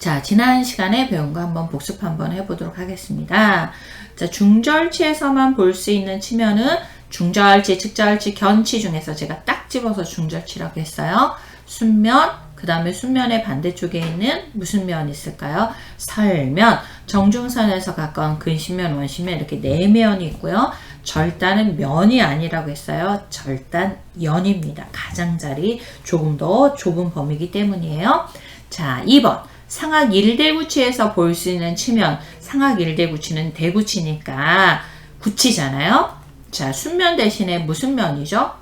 자, 지난 시간에 배운 거 한번 복습 한번 해보도록 하겠습니다. 자, 중절치에서만 볼 수 있는 치면은 중절치, 측절치, 견치 중에서 제가 딱 집어서 중절치라고 했어요. 순면, 그 다음에 순면의 반대쪽에 있는 무슨 면이 있을까요? 설면, 정중선에서 가까운 근심면, 원심면 이렇게 네 면이 있고요. 절단은 면이 아니라고 했어요. 절단연입니다. 가장자리 조금 더 좁은 범위이기 때문이에요. 자, 2번. 상악 1대구치에서 볼 수 있는 치면 상악 1대구치는 대구치니까 구치잖아요. 자, 순면 대신에 무슨 면이죠?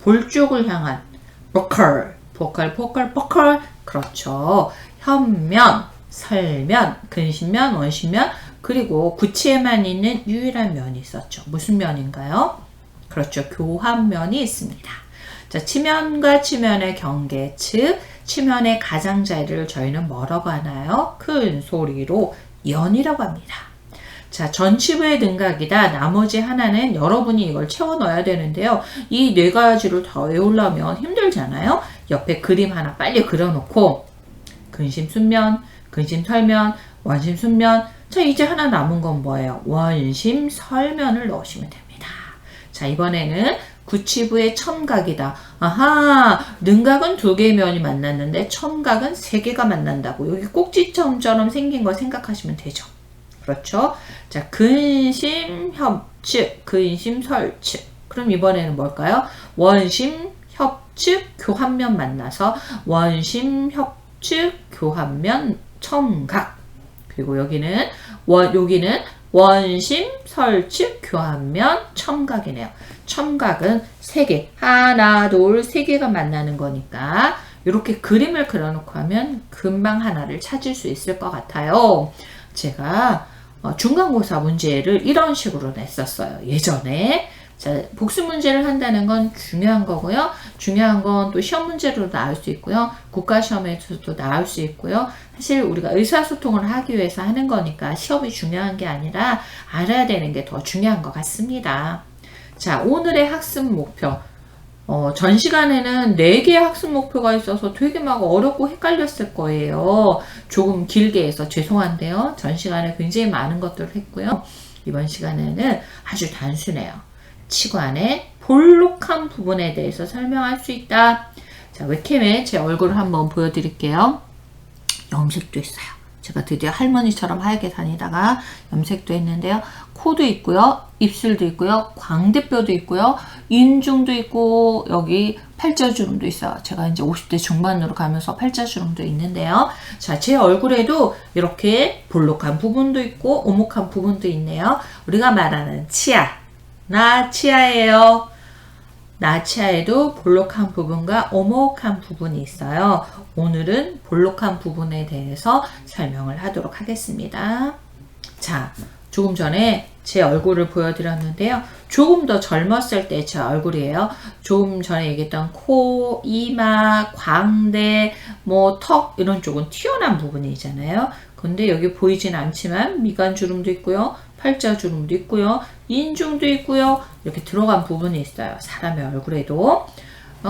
볼 쪽을 향한 보컬, 그렇죠. 현면, 설면, 근심면, 원심면, 그리고 구치에만 있는 유일한 면이 있었죠. 무슨 면인가요? 그렇죠. 교환면이 있습니다. 자, 치면과 치면의 경계측, 치면의 가장자리를 저희는 뭐라고 하나요? 큰 소리로 연이라고 합니다. 자, 전치부의 등각이다. 나머지 하나는 여러분이 이걸 채워 넣어야 되는데요. 이 네 가지를 다 외우려면 힘들잖아요. 옆에 그림 하나 빨리 그려놓고 근심순면, 근심설면, 원심순면. 자, 이제 하나 남은 건 뭐예요? 원심설면을 넣으시면 됩니다. 자, 이번에는 구치부의 첨각이다. 아하, 능각은 2개의 면이 만났는데 첨각은 3개가 만난다고. 여기 꼭지점처럼 생긴 거 생각하시면 되죠. 그렇죠? 자, 근심, 협측, 근심, 설측. 그럼 이번에는 뭘까요? 원심, 협측, 교환면 만나서 원심, 협측, 교환면, 첨각. 그리고 여기는 원심, 설측, 교환면, 첨각이네요. 첨각은 3개. 하나, 둘, 3개가 만나는 거니까 이렇게 그림을 그려놓고 하면 금방 하나를 찾을 수 있을 것 같아요. 제가 중간고사 문제를 이런 식으로 냈었어요. 예전에. 자, 복습 문제를 한다는 건 중요한 거고요. 중요한 건 또 시험 문제로 나올 수 있고요. 국가시험에서도 나올 수 있고요. 사실 우리가 의사소통을 하기 위해서 하는 거니까 시험이 중요한 게 아니라 알아야 되는 게 더 중요한 것 같습니다. 자, 오늘의 학습 목표. 전 시간에는 4개의 학습 목표가 있어서 되게 막 어렵고 헷갈렸을 거예요. 조금 길게 해서 죄송한데요. 전 시간에 굉장히 많은 것들을 했고요. 이번 시간에는 아주 단순해요. 치관의 볼록한 부분에 대해서 설명할 수 있다. 자, 웹캠에 제 얼굴을 한번 보여드릴게요. 염색도 있어요. 제가 드디어 할머니처럼 하얗게 다니다가 염색도 했는데요. 코도 있고요. 입술도 있고요. 광대뼈도 있고요. 인중도 있고 여기 팔자주름도 있어요. 제가 이제 50대 중반으로 가면서 팔자주름도 있는데요. 자, 제 얼굴에도 이렇게 볼록한 부분도 있고 오목한 부분도 있네요. 우리가 말하는 치아. 나 치아예요. 나 치아에도 볼록한 부분과 오목한 부분이 있어요. 오늘은 볼록한 부분에 대해서 설명을 하도록 하겠습니다. 자, 조금 전에 제 얼굴을 보여드렸는데요. 조금 더 젊었을 때 제 얼굴이에요. 조금 전에 얘기했던 코, 이마, 광대, 턱 이런 쪽은 튀어나온 부분이잖아요. 근데 여기 보이진 않지만 미간주름도 있고요. 팔자주름도 있고요. 인중도 있고요. 이렇게 들어간 부분이 있어요. 사람의 얼굴에도.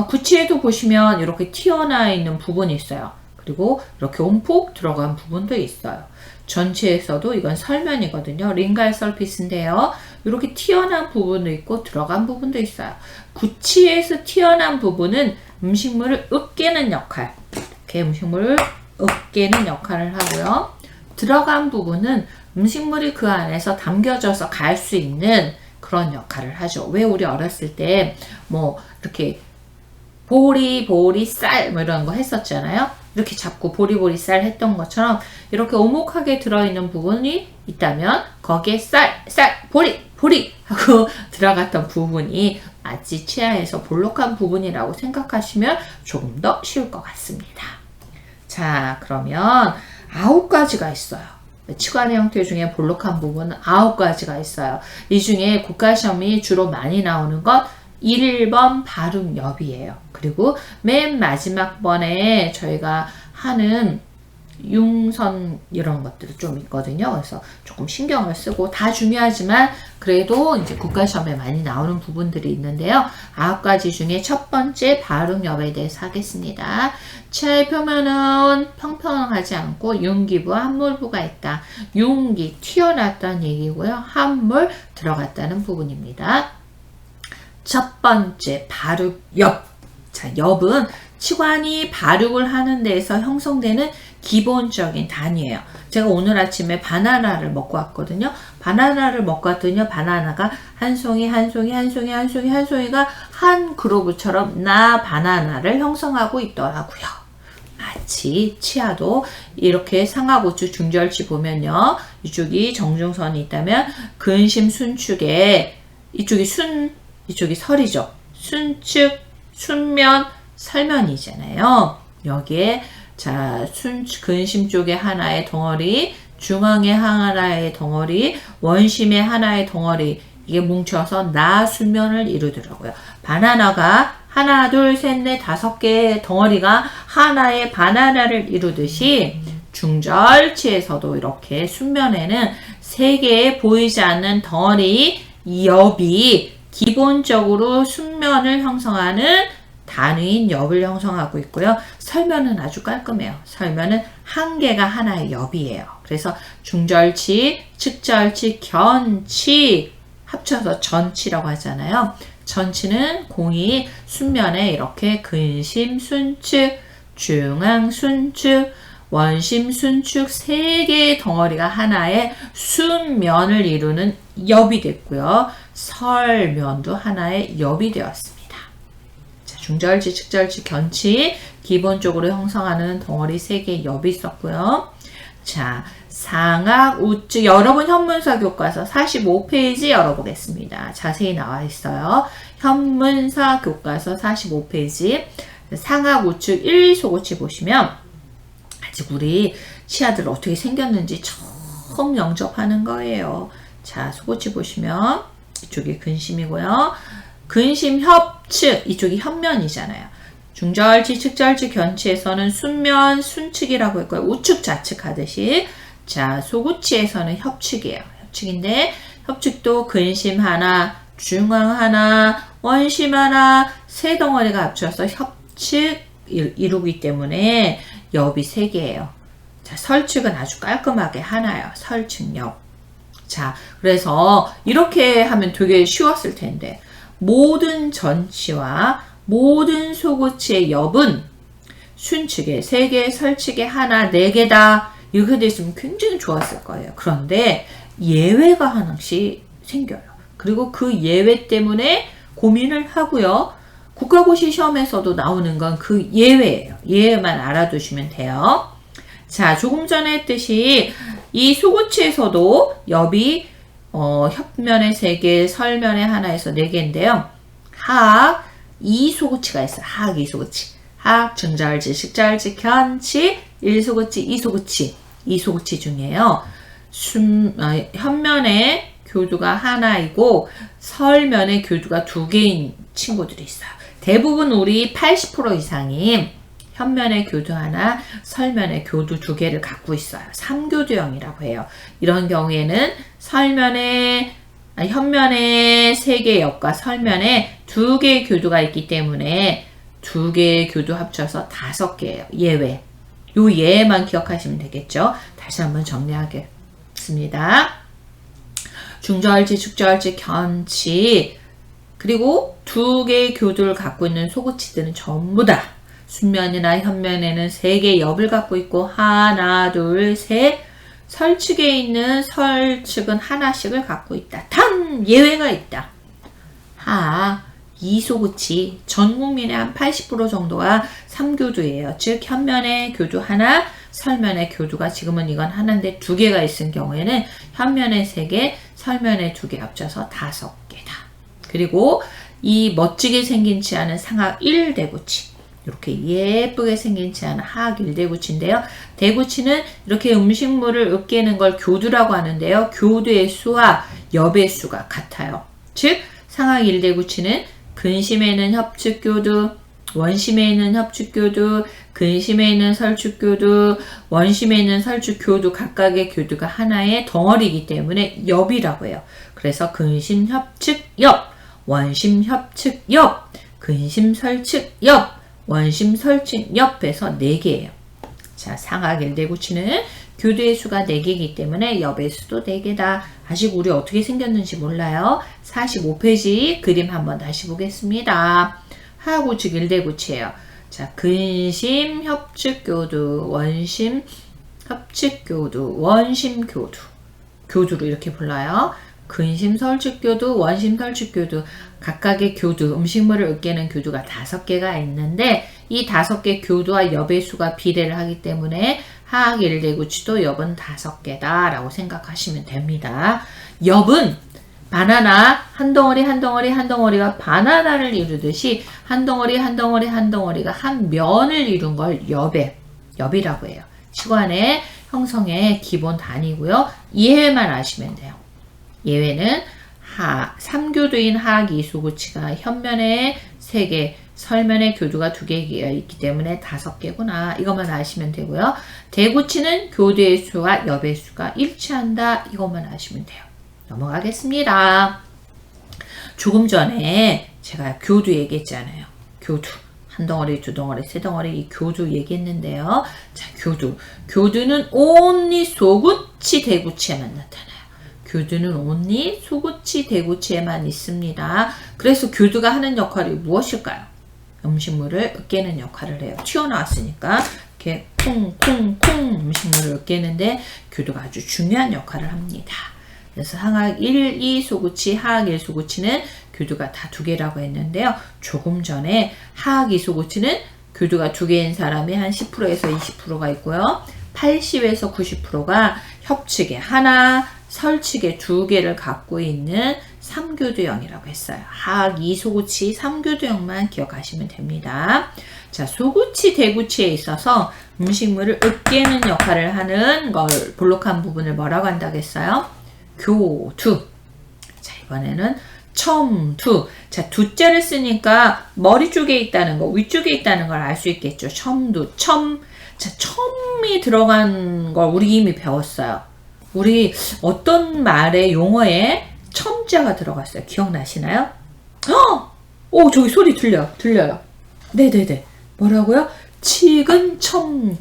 구치에도 보시면 이렇게 튀어나와 있는 부분이 있어요. 그리고 이렇게 움푹 들어간 부분도 있어요. 전체에서도 이건 설면이거든요. 링갈 서피스인데요. 이렇게 튀어나온 부분도 있고 들어간 부분도 있어요. 구치에서 튀어나온 부분은 음식물을 으깨는 역할. 이렇게 음식물을 으깨는 역할을 하고요. 들어간 부분은 음식물이 그 안에서 담겨져서 갈 수 있는 그런 역할을 하죠. 왜 우리 어렸을 때 이렇게 보리 쌀 이런 거 했었잖아요. 이렇게 잡고 보리 쌀 했던 것처럼 이렇게 오목하게 들어있는 부분이 있다면 거기에 쌀 보리 하고 들어갔던 부분이 마치 치아에서 볼록한 부분이라고 생각하시면 조금 더 쉬울 것 같습니다. 자, 그러면 9가지가 있어요. 치관의 형태 중에 볼록한 부분은 9가지가 있어요. 이 중에 국가시험이 주로 많이 나오는 것 1번 발음엽이에요. 그리고 맨 마지막 번에 저희가 하는 융선 이런 것들이 좀 있거든요. 그래서 조금 신경을 쓰고 다 중요하지만 그래도 이제 국가시험에 많이 나오는 부분들이 있는데요. 9가지 중에 첫 번째 발음엽에 대해서 하겠습니다. 치아의 표면은 평평하지 않고 융기부와 함몰부가 있다. 융기 튀어났다는 얘기고요. 함몰 들어갔다는 부분입니다. 첫 번째 발음엽. 자, 엽은 치관이 발육을 하는 데에서 형성되는 기본적인 단위예요. 제가 오늘 아침에 바나나를 먹고 왔거든요. 바나나를 먹고 왔더니 바나나가 한 송이가 한 그루브처럼 나 바나나를 형성하고 있더라고요. 마치 치아도 이렇게 상하고추 중절치 보면요. 이쪽이 정중선이 있다면 근심 순축에 이쪽이 이쪽이 설이죠. 순축, 순면, 설면이잖아요. 여기에 자, 근심 쪽에 하나의 덩어리, 중앙에 하나의 덩어리, 원심의 하나의 덩어리 이게 뭉쳐서 나순면을 이루더라고요. 바나나가 하나, 둘, 셋, 넷, 5개의 덩어리가 하나의 바나나를 이루듯이 중절치에서도 이렇게 순면에는 3개의 보이지 않는 덩어리 엽이 기본적으로 순면을 형성하는 단위인 엽을 형성하고 있고요. 설면은 아주 깔끔해요. 설면은 한 개가 하나의 엽이에요. 그래서 중절치, 측절치, 견치 합쳐서 전치라고 하잖아요. 전치는 공이 순면에 이렇게 근심, 순축, 중앙, 순축, 원심, 순축 3개의 덩어리가 하나의 순면을 이루는 엽이 됐고요. 설면도 하나의 엽이 되었습니다. 중절치, 측절치, 견치 기본적으로 형성하는 덩어리 3개의 엽이 있었고요. 자, 상악, 우측 여러분 현문사 교과서 45페이지 열어보겠습니다. 자세히 나와 있어요. 현문사 교과서 45페이지 상악, 우측 1, 소고치 보시면 아직 우리 치아들 어떻게 생겼는지 처음 영접하는 거예요. 자, 소고치 보시면 이쪽이 근심이고요. 근심 협측 이쪽이 현면이잖아요. 중절치, 측절치, 견치에서는 순면, 순측이라고 했고요. 우측, 좌측 하듯이 자, 소구치에서는 협측이에요. 협측인데 협측도 근심 하나, 중앙 하나, 원심 하나 3덩어리가 합쳐서 협측 이루기 때문에 엽이 3개예요. 자, 설측은 아주 깔끔하게 하나요. 설측엽. 자, 그래서 이렇게 하면 되게 쉬웠을 텐데 모든 전치와 모든 소구치의 엽은 순측에 3개, 설측에 하나, 4개다. 이렇게 됐으면 굉장히 좋았을 거예요. 그런데 예외가 하나씩 생겨요. 그리고 그 예외 때문에 고민을 하고요. 국가고시 시험에서도 나오는 건 그 예외예요. 예외만 알아두시면 돼요. 자, 조금 전에 했듯이 이 소구치에서도 엽이 협면에 3개, 설면에 하나에서 4개인데요. 하악, 이소구치가 있어요. 하악, 이소구치. 하악, 중절치, 측절치, 견치, 1소구치, 2소구치. 2소구치 중에요. 현면에 교두가 하나이고 설면에 교두가 2개인 친구들이 있어요. 대부분 우리 80% 이상이 현면에 교두 하나, 설면에 교두 2개를 갖고 있어요. 3교두형이라고 해요. 이런 경우에는 현면에 3개의 엽과 설면에 2개의 교두가 있기 때문에 2개의 교두 합쳐서 5개예요. 예외. 요 예만 기억하시면 되겠죠. 다시 한번 정리하겠습니다. 중절치, 측절치, 견치 그리고 2개의 교두를 갖고 있는 소구치들은 전부 다 순면이나 현면에는 3개의 엽을 갖고 있고 하나, 둘, 셋 설측에 있는 설측은 하나씩을 갖고 있다. 단 예외가 있다. 이소구치 전 국민의 한 80% 정도가 3교두예요. 즉 현면에 교두 하나, 설면에 교두가 지금은 이건 하나인데 2개가 있을 경우에는 현면에 3개, 설면에 2개 합쳐서 5개다. 그리고 이 멋지게 생긴 치아는 상악 1대구치. 이렇게 예쁘게 생긴 치아는 하악 1대구치인데요. 대구치는 이렇게 음식물을 으깨는 걸 교두라고 하는데요. 교두의 수와 엽의 수가 같아요. 즉 상악 1대구치는 근심에는 협측교두, 원심에 있는 협축교두, 근심에 있는 설축교두, 원심에 있는 설축교두 각각의 교두가 하나의 덩어리이기 때문에 엽이라고 해요. 그래서 근심, 협축, 엽, 원심, 협축, 엽, 근심, 설축, 엽, 원심, 설축, 엽에서 4개예요. 자, 상학 1대구치는 교두의 수가 4개이기 때문에 엽의 수도 4개다. 아직 우리 어떻게 생겼는지 몰라요. 45페이지 그림 한번 다시 보겠습니다. 하하구축 1대구치예요. 자, 근심, 협축교두, 원심, 협축교두, 원심교두. 교두로 이렇게 불러요. 근심, 설축교두, 원심, 설축교두. 각각의 교두, 음식물을 으깨는 교두가 5개가 있는데 이 5개 교두와 엽의 수가 비례를 하기 때문에 하학 1대구치도 엽은 5개다 라고 생각하시면 됩니다. 엽은 바나나 한 덩어리 한 덩어리 한 덩어리가 바나나를 이루듯이 한 덩어리 한 덩어리 한 덩어리가 한 면을 이룬 걸 엽이라고 해요. 치관의 형성의 기본 단위고요. 예외만 아시면 돼요. 예외는 3교두인 하학 이수구치가 현면에 3개, 설면에 교두가 2개가 있기 때문에 5개구나. 이것만 아시면 되고요. 대구치는 교두의 수와 엽의 수가 일치한다. 이것만 아시면 돼요. 넘어가겠습니다. 조금 전에 제가 교두 얘기했잖아요. 교두. 한 덩어리, 2덩어리, 3덩어리 이 교두 얘기했는데요. 자, 교두는 only 소구치, 대구치에만 나타나요. 교두는 only 소구치, 대구치에만 있습니다. 그래서 교두가 하는 역할이 무엇일까요? 음식물을 으깨는 역할을 해요. 튀어나왔으니까 이렇게 콩콩콩 음식물을 으깨는데 교두가 아주 중요한 역할을 합니다. 그래서 항학 1, 2 소구치, 하학 1 소구치는 교두가 다 2개라고 했는데요. 조금 전에 하학 2 소구치는 교두가 2개인 사람이 한 10%에서 20%가 있고요. 80에서 90%가 협측에 하나, 설측에 2개를 갖고 있는 3교두형이라고 했어요. 하학 2 소구치 3교두형만 기억하시면 됩니다. 자, 소구치, 대구치에 있어서 음식물을 으깨는 역할을 하는 걸 볼록한 부분을 뭐라고 한다고 했어요? 교두. 자, 이번에는 첨두. 자, 두자를 쓰니까 머리 쪽에 있다는 거, 위쪽에 있다는 걸 알 수 있겠죠. 첨두, 첨. 자, 첨이 들어간 걸 우리 이미 배웠어요. 우리 어떤 말의 용어에 첨자가 들어갔어요. 기억나시나요? 오, 저기 소리 들려요. 네네네. 뭐라고요? 치근첨공.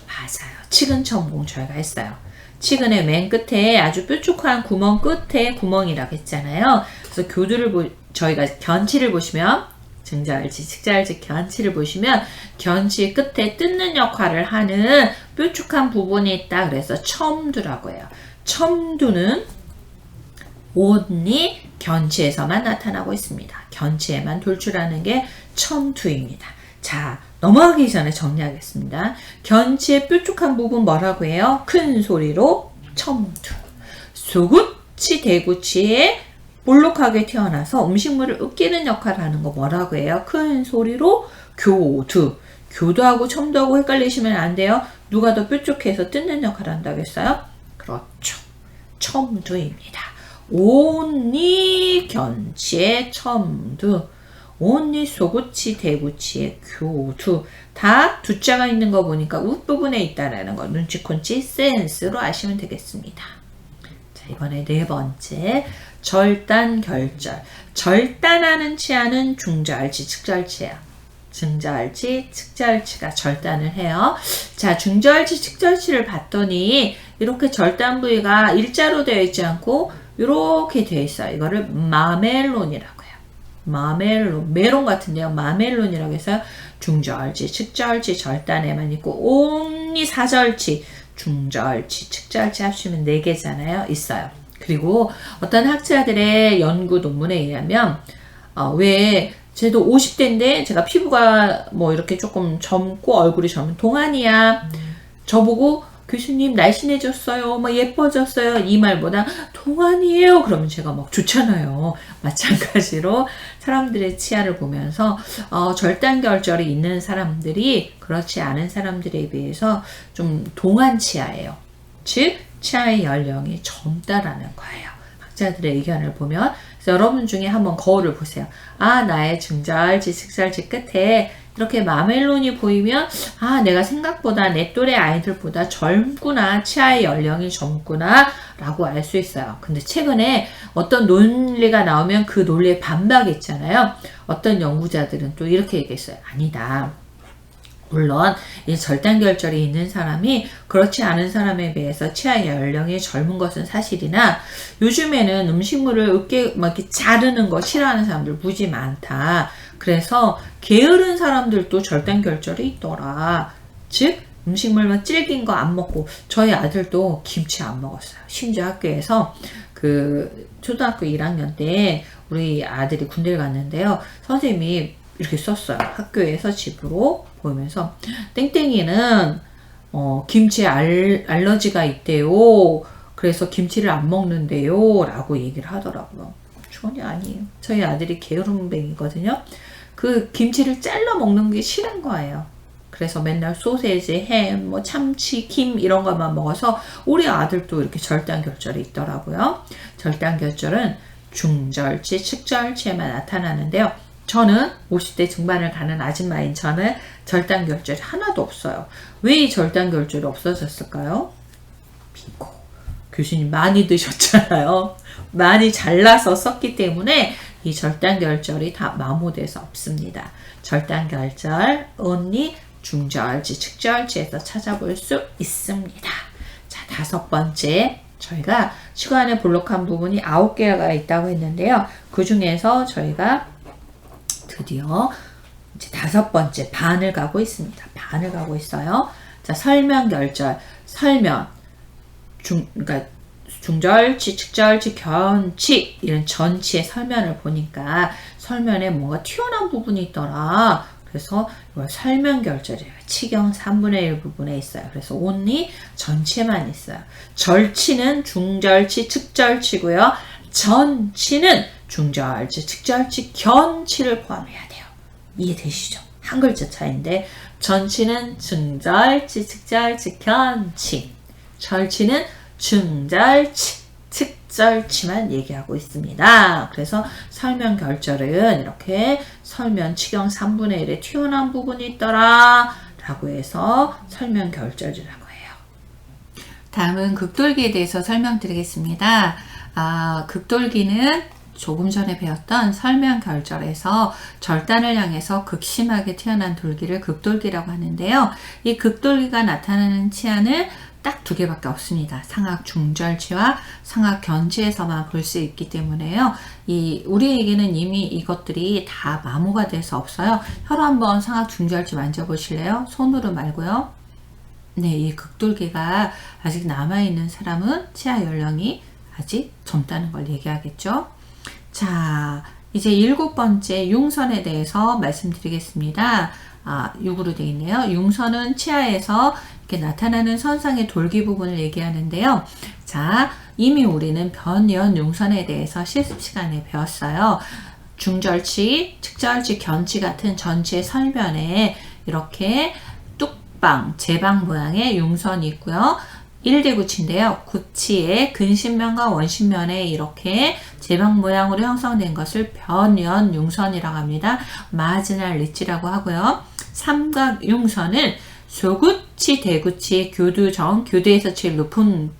맞아요. 치근첨공 저희가 했어요. 치근의 맨 끝에 아주 뾰족한 구멍 끝에 구멍이라고 했잖아요. 그래서 교두를 저희가 견치를 보시면 증자알지, 측자알지 견치를 보시면 견치 끝에 뜯는 역할을 하는 뾰족한 부분이 있다. 그래서 첨두라고 해요. 첨두는 only 견치에서만 나타나고 있습니다. 견치에만 돌출하는 게 첨두입니다. 자, 넘어가기 전에 정리하겠습니다. 견치의 뾰족한 부분 뭐라고 해요? 큰 소리로 첨두. 소구치, 대구치에 볼록하게 튀어나와서 음식물을 으깨는 역할을 하는 거 뭐라고 해요? 큰 소리로 교두. 교두하고 첨두하고 헷갈리시면 안 돼요. 누가 더 뾰족해서 뜯는 역할을 한다고 했어요? 그렇죠. 첨두입니다. only 견치의 첨두. only 소구치, 대구치의 교두. 다 두자가 있는 거 보니까 윗부분에 있다라는 거 눈치콘치 센스로 아시면 되겠습니다. 자, 이번에 4번째. 절단, 결절. 절단하는 치아는 중저알치, 측저알치예요. 중저알치, 측저알치가 절단을 해요. 자, 중저알치, 측저알치를 봤더니 이렇게 절단 부위가 일자로 되어 있지 않고 이렇게 되어 있어요. 이거를 마멜론이라고 해요. 마멜론, 메론 같은데요. 마멜론이라고 해서 중저알치, 측저알치 절단에만 있고 only 사저알치, 중저알치, 측저알치 합치면 4개잖아요. 있어요. 그리고 어떤 학자들의 연구 논문에 의하면 왜 쟤도 50대인데 제가 피부가 뭐 이렇게 조금 젊고 얼굴이 젊은 동안이야. 저보고 교수님 날씬해졌어요. 뭐 예뻐졌어요. 이 말보다 동안이에요. 그러면 제가 막 좋잖아요. 마찬가지로 사람들의 치아를 보면서 절단 결절이 있는 사람들이 그렇지 않은 사람들에 비해서 좀 동안 치아예요. 즉 치아의 연령이 젊다라는 거예요. 학자들의 의견을 보면. 그래서 그래서 여러분 중에 한번 거울을 보세요. 아, 나의 중절지, 측절지 끝에 이렇게 마멜론이 보이면 아, 내가 생각보다 내 또래 아이들보다 젊구나, 치아의 연령이 젊구나 라고 알 수 있어요. 근데 최근에 어떤 논리가 나오면 그 논리에 반박이 있잖아요. 어떤 연구자들은 또 이렇게 얘기했어요. 아니다. 물론 이 절단결절이 있는 사람이 그렇지 않은 사람에 비해서 치아의 연령이 젊은 것은 사실이나 요즘에는 음식물을 막 이렇게 자르는 거 싫어하는 사람들 무지 많다. 그래서 게으른 사람들도 절단결절이 있더라. 즉 음식물만 질긴 거 안 먹고 저희 아들도 김치 안 먹었어요. 심지어 학교에서 그 초등학교 1학년 때 우리 아들이 군대를 갔는데요. 선생님이 이렇게 썼어요. 학교에서 집으로 보면서 땡땡이는 김치에 알러지가 있대요. 그래서 김치를 안 먹는데요. 라고 얘기를 하더라고요. 전혀 아니에요. 저희 아들이 게으름뱅이거든요. 그 김치를 잘라 먹는 게 싫은 거예요. 그래서 맨날 소세지, 햄, 뭐 참치, 김 이런 것만 먹어서 우리 아들도 이렇게 절단결절이 있더라고요. 절단결절은 중절치, 측절치에만 나타나는데요. 저는 50대 중반을 가는 아줌마인 저는 절단결절이 하나도 없어요. 왜 이 절단결절이 없어졌을까요? 비고 교수님 많이 드셨잖아요. 많이 잘라서 썼기 때문에 이 절단결절이 다 마모돼서 없습니다. 절단결절 only 중절지, 측절지에서 찾아볼 수 있습니다. 자, 5번째 저희가 치관에 볼록한 부분이 9개가 있다고 했는데요. 그 중에서 저희가 드디어 이제 5번째 반을 가고 있습니다. 반을 가고 있어요. 자, 설면결절, 그러니까 중절치, 측절치, 견치 이런 전치의 설면을 보니까 설면에 뭔가 튀어나온 부분이 있더라. 그래서 이걸 설면결절이에요. 치경 3분의 1 부분에 있어요. 그래서 only 전치에만 있어요. 절치는 중절치, 측절치고요. 전치는 중절치, 측절치, 견치를 포함해야 돼요. 이해되시죠? 한 글자 차이인데 전치는 중절치, 측절치, 견치, 절치는 중절치, 측절치만 얘기하고 있습니다. 그래서 설면결절은 이렇게 설면 치경 3분의 1에 튀어나온 부분이 있더라 라고 해서 설면결절이라고 해요. 다음은 극돌기에 대해서 설명드리겠습니다. 극돌기는 조금 전에 배웠던 설면결절에서 절단을 향해서 극심하게 튀어나온 돌기를 극돌기라고 하는데요. 이 극돌기가 나타나는 치아는 딱 2개밖에 없습니다. 상악 중절치와 상악 견치에서만 볼 수 있기 때문에요. 우리에게는 이미 이것들이 다 마모가 돼서 없어요. 혀로 한번 상악 중절치 만져보실래요? 손으로 말고요. 네, 이 극돌기가 아직 남아있는 사람은 치아 연령이 아직 젊다는 걸 얘기하겠죠. 자, 이제 7번째 융선에 대해서 말씀드리겠습니다. 6으로 되어 있네요. 융선은 치아에서 이렇게 나타나는 선상의 돌기 부분을 얘기하는데요. 자, 이미 우리는 변연 융선에 대해서 실습 시간에 배웠어요. 중절치, 측절치, 견치 같은 전치의 설면에 이렇게 뚝방, 제방 모양의 융선이 있고요. 1대9치인데요. 구치의 근신면과 원신면에 이렇게 제방 모양으로 형성된 것을 변연 융선이라고 합니다. 마지널 리치라고 하고요. 삼각융선은 소구치, 대구치의 교두정, 교두에서 제일 높은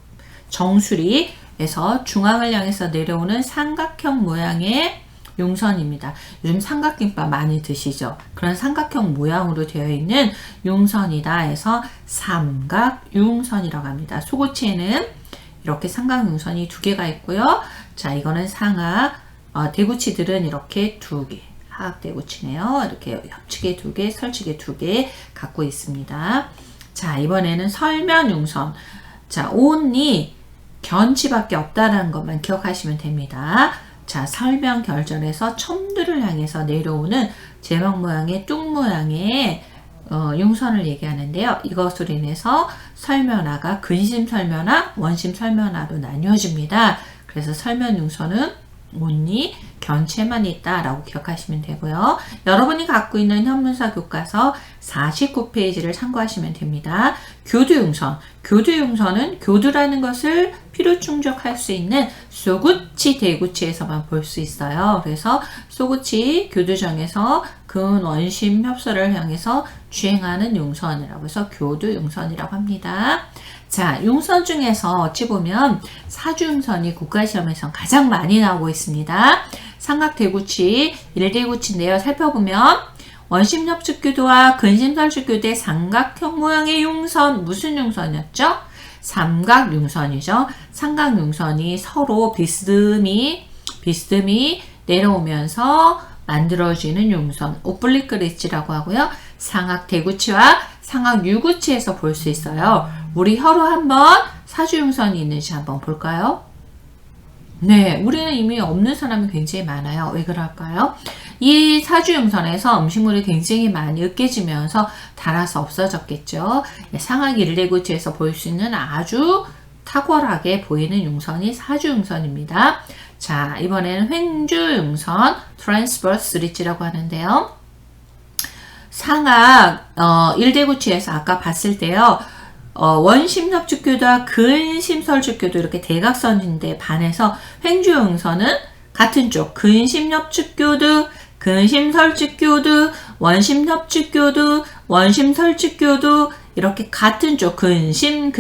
정수리에서 중앙을 향해서 내려오는 삼각형 모양의 융선입니다. 요즘 삼각김밥 많이 드시죠? 그런 삼각형 모양으로 되어 있는 융선이다 해서 삼각융선이라고 합니다. 소구치에는 이렇게 삼각융선이 2개가 있고요. 자, 이거는 상악, 대구치들은 이렇게 2개. 하악대구치네요. 이렇게 협측에 2개, 설측에 2개 갖고 있습니다. 자, 이번에는 설면융선. 자, only 견치밖에 없다라는 것만 기억하시면 됩니다. 자, 설면결절에서 첨두를 향해서 내려오는 제방 모양의 뚝 모양의 융선을 얘기하는데요. 이것으로 인해서 설면화가 근심설면화, 원심설면화로 나뉘어집니다. 그래서 설면융선은 only 견체만 있다라고 기억하시면 되고요. 여러분이 갖고 있는 현문사 교과서 49페이지를 참고하시면 됩니다. 교두용선. 교두용선은 교두라는 것을 필요 충족할 수 있는 소구치, 대구치에서만 볼 수 있어요. 그래서 소구치 교두정에서 근원심 협소를 향해서 주행하는 용선이라고 해서 교두용선이라고 합니다. 자, 용선 중에서 어찌 보면 사주용선이 국가시험에서 가장 많이 나오고 있습니다. 삼각대구치, 일대구치인데요. 살펴보면 원심협축교도와 근심설축교도의 삼각형 모양의 용선, 무슨 용선이었죠? 삼각용선이죠. 삼각용선이 서로 비스듬히 내려오면서 만들어지는 용선, 오블리크 릿지라고 하고요. 상악대구치와 상악유구치에서 볼 수 있어요. 우리 혀로 한번 사주용선이 있는지 한번 볼까요? 네, 우리는 이미 없는 사람이 굉장히 많아요. 왜 그럴까요? 이 사주용선에서 음식물이 굉장히 많이 으깨지면서 닳아서 없어졌겠죠. 상악 일대구치에서 볼 수 있는 아주 탁월하게 보이는 용선이 사주용선입니다. 자, 이번에는 횡주용선, 트랜스버스 릿지라고 하는데요. 상악 일대구치에서 아까 봤을 때요. 원심협축교도와 근심설축교도 이렇게 대각선인데 반해서 횡주용선은 같은 쪽 근심협축교도, 근심설축교도, 원심협축교도, 원심설축교도 이렇게 같은 쪽 근심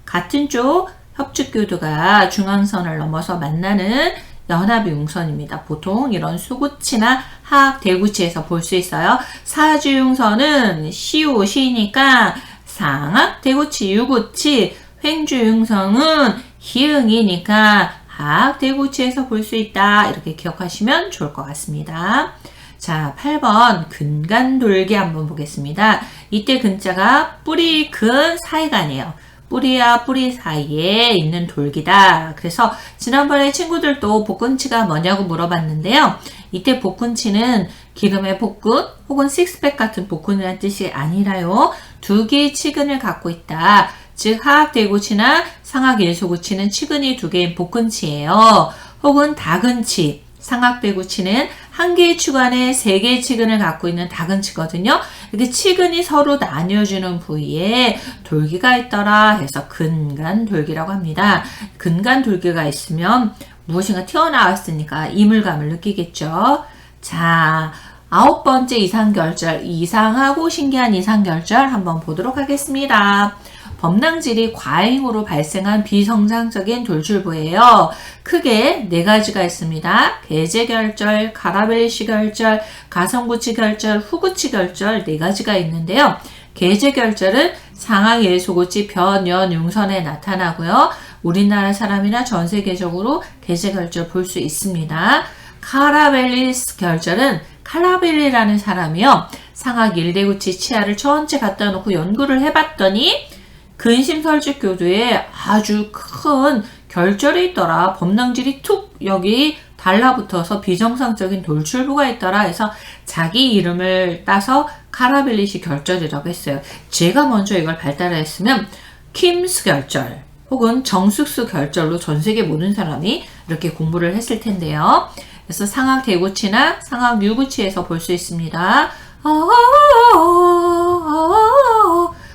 같은 쪽 협축교도가 중앙선을 넘어서 만나는 연합용선입니다. 보통 이런 수구치나 하악대구치에서 볼 수 있어요. 사주용선은 시오시니까 상악대구치, 유구치, 횡주용선은 희응이니까 하악대구치에서 볼 수 있다. 이렇게 기억하시면 좋을 것 같습니다. 자, 8번 근간돌기 한번 보겠습니다. 이때 근자가 뿌리, 근, 사이간이에요. 뿌리와 뿌리 사이에 있는 돌기다. 그래서 지난번에 친구들도 복근치가 뭐냐고 물어봤는데요. 이때 복근치는 기름의 복근 혹은 식스팩 같은 복근이라는 뜻이 아니라요. 두 개의 치근을 갖고 있다. 즉 하악대구치나 상악일소구치는 치근이 두 개인 복근치예요. 혹은 다근치, 상악대구치는 한 개의 치관에 세 개의 치근을 갖고 있는 다근치거든요. 이렇게 치근이 서로 나뉘어주는 부위에 돌기가 있더라 해서 근간돌기라고 합니다. 근간돌기가 있으면 무엇인가 튀어나왔으니까 이물감을 느끼겠죠. 자, 9번째 이상결절, 이상하고 신기한 이상결절 한번 보도록 하겠습니다. 범랑질이 과잉으로 발생한 비정상적인 돌출부예요. 크게 네 가지가 있습니다. 개제결절, 가라벨리시 결절, 가성구치 결절, 후구치결절 네 가지가 있는데요. 개제결절은 상악예소구치 변연용선에 나타나고요. 우리나라 사람이나 전 세계적으로 개제결절 볼 수 있습니다. 카라벨리스 결절은 카라벨리라는 사람이요. 상악 일대구치 치아를 전체 갖다 놓고 연구를 해봤더니 근심설축교도에 아주 큰 결절이 있더라. 범랑질이 툭 여기 달라붙어서 비정상적인 돌출부가 있더라 해서 자기 이름을 따서 카라벨리시 결절이라고 했어요. 제가 먼저 이걸 발달했으면 킴스 결절 혹은 정숙수 결절로 전 세계 모든 사람이 이렇게 공부를 했을 텐데요. 그래서 상악대구치나 상악유구치에서 볼 수 있습니다.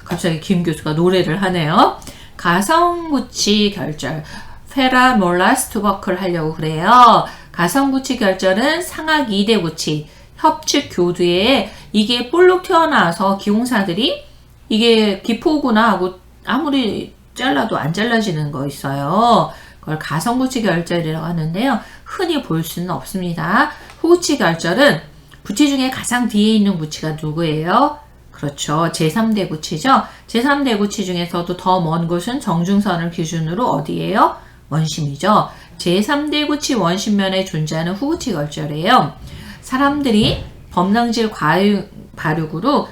갑자기 김 교수가 노래를 하네요. 가성구치 결절, 페라몰라스 투버클 하려고 그래요. 가성구치 결절은 상악 2대구치, 협축 교두에 이게 볼록 튀어나와서 기공사들이 이게 기포구나 하고 아무리 잘라도 안 잘라지는 거 있어요. 그걸 가성구치 결절이라고 하는데요. 흔히 볼 수는 없습니다. 후구치 결절은 구치 중에 가장 뒤에 있는 구치가 누구예요? 그렇죠. 제3대구치죠. 제3대구치 중에서도 더 먼 곳은 정중선을 기준으로 어디예요? 원심이죠. 제3대구치 원심면에 존재하는 후구치 결절이에요. 사람들이 범랑질 발육으로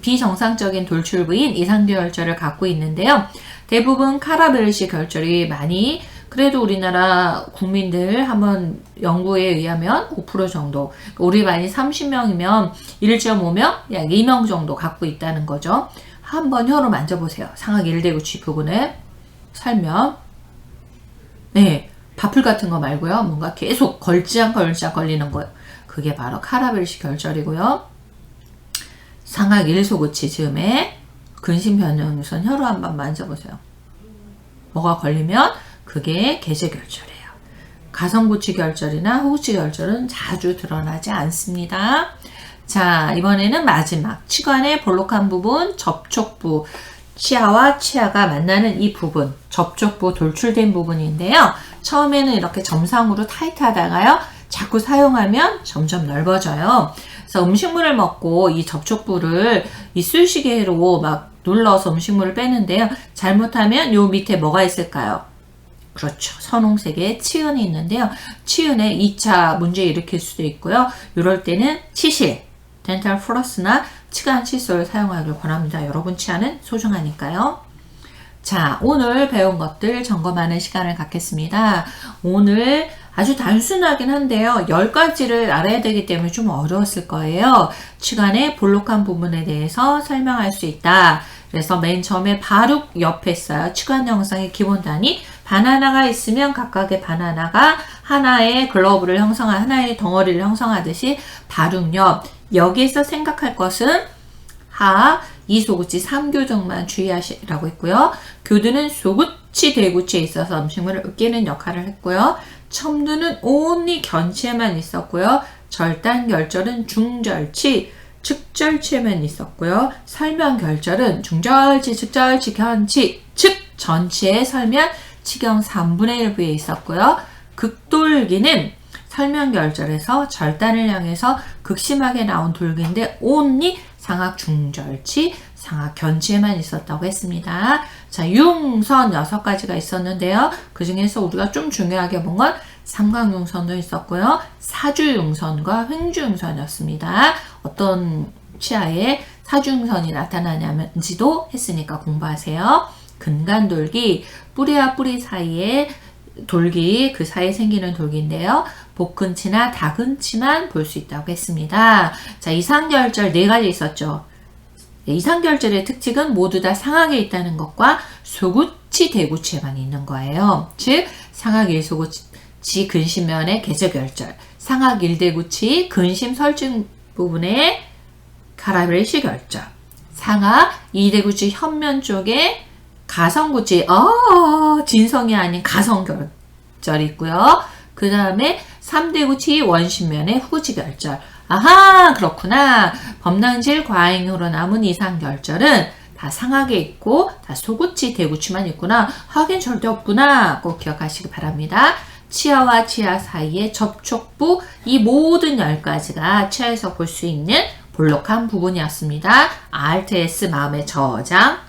비정상적인 돌출부인 이상결절을 갖고 있는데요. 대부분 카라벨리시 결절이 많이 그래도 우리나라 국민들 한번 연구에 의하면 5% 정도, 우리 반이 30명이면 1.5명, 약 2명 정도 갖고 있다는 거죠. 한번 혀로 만져보세요. 상악 1대구치 부분을 설명. 네, 바풀 같은 거 말고요. 뭔가 계속 걸리는 거예요. 그게 바로 카라베르시 결절이고요. 상악 1소구치 즈음에 근심 변형유선 혀로 한번 만져보세요. 뭐가 걸리면 그게 계제결절이에요. 가성구치 결절이나 호구치 결절은 자주 드러나지 않습니다. 자, 이번에는 마지막 치관의 볼록한 부분, 접촉부, 치아와 치아가 만나는 이 부분, 접촉부 돌출된 부분인데요. 처음에는 이렇게 점상으로 타이트하다가요, 자꾸 사용하면 점점 넓어져요. 그래서 음식물을 먹고 이 접촉부를 이쑤시개로 막 눌러서 음식물을 빼는데요. 잘못하면 요 밑에 뭐가 있을까요? 그렇죠. 선홍색의 치은이 있는데요. 치은에 2차 문제 일으킬 수도 있고요. 이럴 때는 치실, 덴탈 플러스나 치간 칫솔을 사용하길 권합니다. 여러분 치아는 소중하니까요. 자, 오늘 배운 것들 점검하는 시간을 갖겠습니다. 오늘 아주 단순하긴 한데요. 10가지를 알아야 되기 때문에 좀 어려웠을 거예요. 치관의 볼록한 부분에 대해서 설명할 수 있다. 그래서 맨 처음에 바룩 옆에 있어요. 치관 영상의 기본 단위. 바나나가 있으면 각각의 바나나가 하나의 글러브를 형성한 하나의 덩어리를 형성하듯이 바룩 옆. 여기에서 생각할 것은 하, 이소구치 3교정만 주의하시라고 했고요. 교두는 소구치, 대구치에 있어서 음식물을 으깨는 역할을 했고요. 첨두는 온리 견치에만 있었고요. 절단결절은 중절치, 측절치에만 있었고요. 설면결절은 중절치, 측절치, 견치, 측, 전치에 설면, 치경 3분의 1부에 있었고요. 극돌기는 설면결절에서 절단을 향해서 극심하게 나온 돌기인데 온리 상악 중절치, 상악 견치에만 있었다고 했습니다. 자, 융선 6가지가 있었는데요. 그 중에서 우리가 좀 중요하게 본 건 삼각융선도 있었고요. 사주융선과 횡주융선이었습니다. 어떤 치아에 사주융선이 나타나냐면지도 했으니까 공부하세요. 근간돌기, 뿌리와 뿌리 사이에 돌기, 그 사이에 생기는 돌기인데요. 복근치나 다근치만 볼 수 있다고 했습니다. 자, 이상결절 4가지 있었죠. 이상결절의 특징은 모두 다 상악에 있다는 것과 소구치, 대구치에만 있는 거예요. 즉, 상악 1소구치 근심면의 계제결절, 상악 1대구치 근심 설중 부분의 카라베르시 결절, 상악 2대구치 현면 쪽에 가성구치, 진성이 아닌 가성결절이 있고요. 그 다음에 3대구치 원심면의 후구치 결절. 아하, 그렇구나. 범낭질 과잉으로 남은 이상결절은 다 상악에 있고 다 소구치, 대구치만 있구나. 하긴 절대 없구나. 꼭 기억하시기 바랍니다. 치아와 치아 사이의 접촉부, 이 모든 10가지가 치아에서 볼 수 있는 볼록한 부분이었습니다. Alt S 마음의 저장.